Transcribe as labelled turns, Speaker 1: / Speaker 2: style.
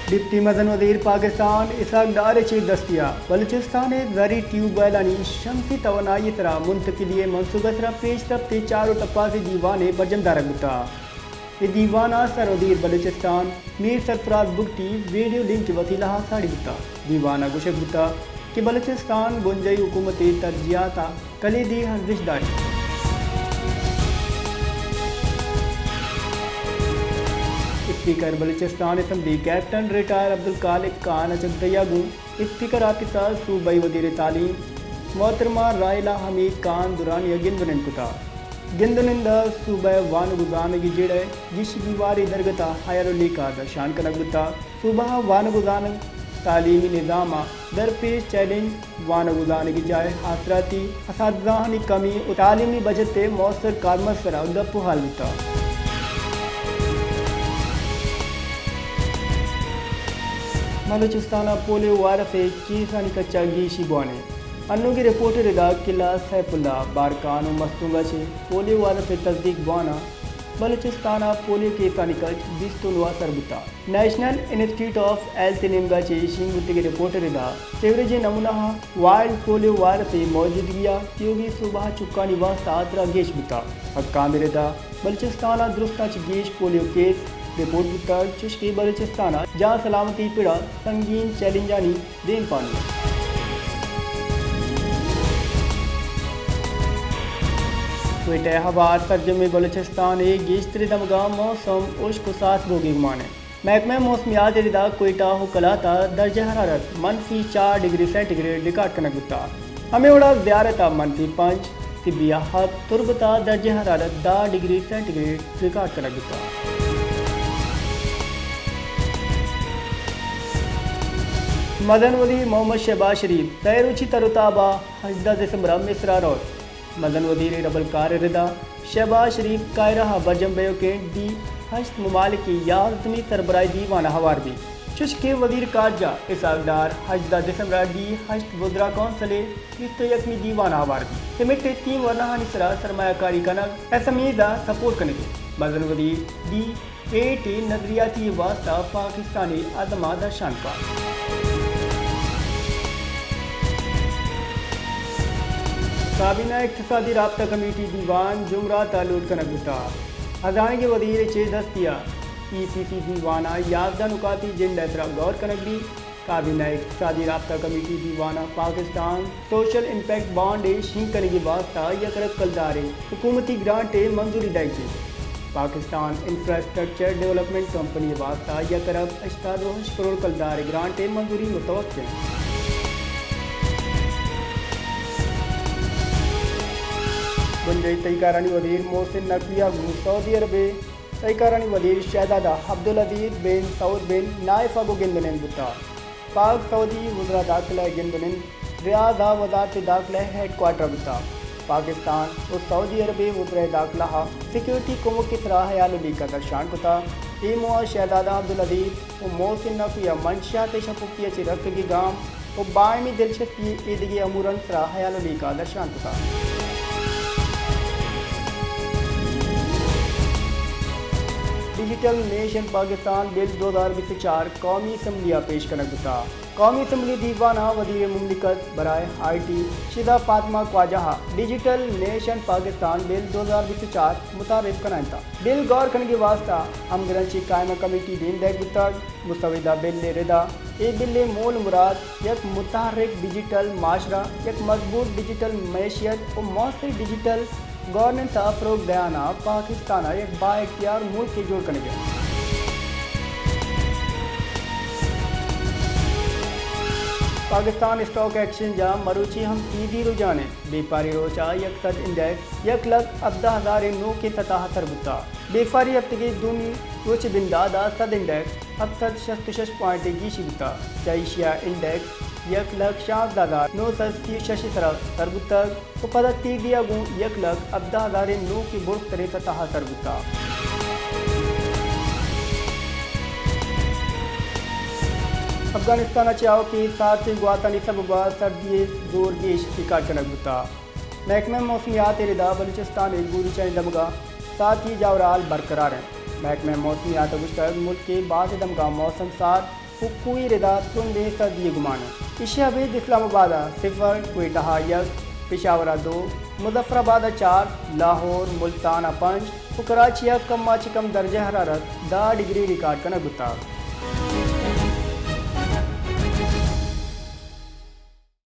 Speaker 1: Deputy Madan वजीर पाकिस्तान इसहाक डार chief दस्तिया Balochistan ज़री tubewell आणि शमसी तवानाई तरह मुंतकिली मनसूबा पेश रफ्ते चारों टप्पा से दीवान बरजमदार गुता ये दीवाना सरवदीर बलूचिस्तान मीर सरफराज बुगटी वीडियो लिंक वसीला साड़ी गुता दीवाना गुशक गुता कि बलूचिस्तान गुंजई हुकूमती तरजियाता कलीदी हर्जिशदारी speaker Balochistan assembly captain retired Abdul Khaliq Khan अचकदयागू speaker आफिसा सूबाई वजीर तालीम मोहतरमा रायला हमीद खान दुरानिया गिंदुनिन कुता गिंदुनिंद सूबा वान गुजान की जिड़े जिश दीवारी दरगता हयारुली का दशान कनगुता सूबा वान गुजान तालीमी निज़ाम दरपेश चैलेंज वान गुजान की जाए हासराती असातिज़ानी कमी तालीमी बजट मौसर कारमसरा गप्पू हालता बलूचिस्तान पोलियो वायरस चीसानी कच्चा गीशी बुआने अन्नू की रिपोर्ट रिदा किला सैफुल्ला बारकान मस्तूंगा से पोलियो वायरस तस्दीक बुआना बलूचिस्तान पोलियो के सानिकच बिस्तुलवा सरबुता नेशनल इंस्टीट्यूट ऑफ हेल्थ निमगा चे शिंगुत की रिपोर्ट रिदा सेवरेज नमूना वाइल्ड पोलियो वायरस मौजूदगिया त्योगी सुबह चुका निवास आतरा गेश बुता हक्का मेरेदा बलूचिस्तान दुरुस्ता च गेश पोलियो केस रिपोर्ट बुता चुश्की बलूचिस्तान जहाँ सलामती पिड़ा संगीन चैलेंजानी देन पानी ट्विटर हवा तर्जुमे बलूचिस्तान गेश्तरी दमगा मौसम उश्क साथ बोगी माने महकमा मौसमियात रिदा कोयटा हुकलाता दर्जा हरारत -4 डिग्री सेंटीग्रेड रिकॉर्ड करना गुता हमें उड़ा ज़्यारता -5 तिबिया हक तुरबता दर्जा हरारत 10 डिग्री सेंटीग्रेड रिकॉर्ड करना गुता मदन वजीर मोहम्मद शहबाज शरीफ तैरुची तरुताबा हजदा दिसंबर मिसरा रोड मदन वजीर रबलकार रिदा शहबाज शरीफ कायरा बजम्बे के दी हश्त ममालिक की याजमी सरबराही दीवाना हवार भी चुश्के वजीर कारजा इसाकदार हजदा दिसंबर दी हश्त वज़रा कौंसले यकमी दीवाना हवार भी सिमिट तीन वरना निसरा सरमायाकारी कनक एसमीदा सपोर्ट करने मदन वजीर दी एट नजरियाती वास्ता पाकिस्तानी अदमा दर्शान का काबीना इक़्तिसादी राब्ता कमेटी दीवान जुमरा तालुल कनगुता अजान के वजीर चे दस्तिया ECC दीवाना याजदा नुकाती जिन एतरा गौर कनगरी काबीना इक़्तिसादी राब्ता कमेटी दीवाना Pakistan social impact bond shrink करने के वास्ता यकरब कलदारे हुकूमती ग्रांट मंजूरी दाई पाकिस्तान इंफ्रास्ट्रक्चर डेवलपमेंट कंपनी वास्ता यकरब 88 करोड़ कलदारे ग्रांट मंजूरी मुतवक्किल गुंजई तईकारानी वजीर मोहसिन नकविया सऊदी अरब तईकारानी वजीर शहजादा अब्दुल अजीज बिन सऊद बिन नाइफा को गिंदनिन बुता पाक सऊदी वज़रा दाखिला गिंदनिन रियादा वजारत दाखिला हेडक्वार्टर बुता पाकिस्तान और सऊदी अरब वज़रा दाखिला सिक्योरिटी कुमो की तरह हयाली का दर्शान कुता ईमुआ शहजादा अब्दुल अजीज और मोहसिन नकविया मंशियात शफुकिया चे रख की गाम और बायमी दिलचस्पी ईदगी अमूरन तरह हयाली का दर्शान कुता डिजिटल नेशन पाकिस्तान बिल 2024 कौमी असम्बलिया पेश करना गुता कौमी असम्बली दीवाना वजीर मुमलिकत बराए IT Shaza Fatima Khawaja digital nation Pakistan bill 2024 मुतारिफ कराता बिल गौर करने के वास्ता हमगरंची कायमा कमेटी दिन देख गुता मुस्तविदा बिल रिदा ए बिल मूल मुराद एक मुतहरिक डिजिटल माशरा एक मजबूत डिजिटल मैशियत और मौसर डिजिटल गवर्नेंस अफरोग दयाना पाकिस्तान एक बाइख्तियार मुल्क के जोड़ करने गया पाकिस्तान स्टॉक एक्सचेंज मरूची हम सीधी रुझाने बेपारी रोचा यकसद इंडेक्स 1,10,9 के 77 बुता बेपारी हफ्ते दूनी रोच बिंदादा सद इंडेक्स अक्सद 66 पॉइंट गीशी बुता चैशिया इंडेक्स 1,60,936 सरबुतक उपदत्ती दिया गु 1,10,9 की बुर्क तरे 77 सरबुता अफगानिस्तान चाव की साथ गुआतानी सबा सर्दी जोर गेश रिकॉर्ड कनक बुता महकमा मौसमियात रिदा बलूचिस्तान गुरी चैन दमगा साथ ही जावराल बरकरार हैं। महकमा मौसमियात मुश्तरक मुल्क के बाद दमगा मौसम साथ हुक्कुई रिदा तुंदे सदी गुमान इशाबीद इस्लामाबाद 0 क्वेटा 1 पेशावर 2 मुजफ्फराबाद 4 लाहौर मुल्तान 5 कराची कम दर्जा हरारत 10 डिग्री रिकॉर्ड करना गुता।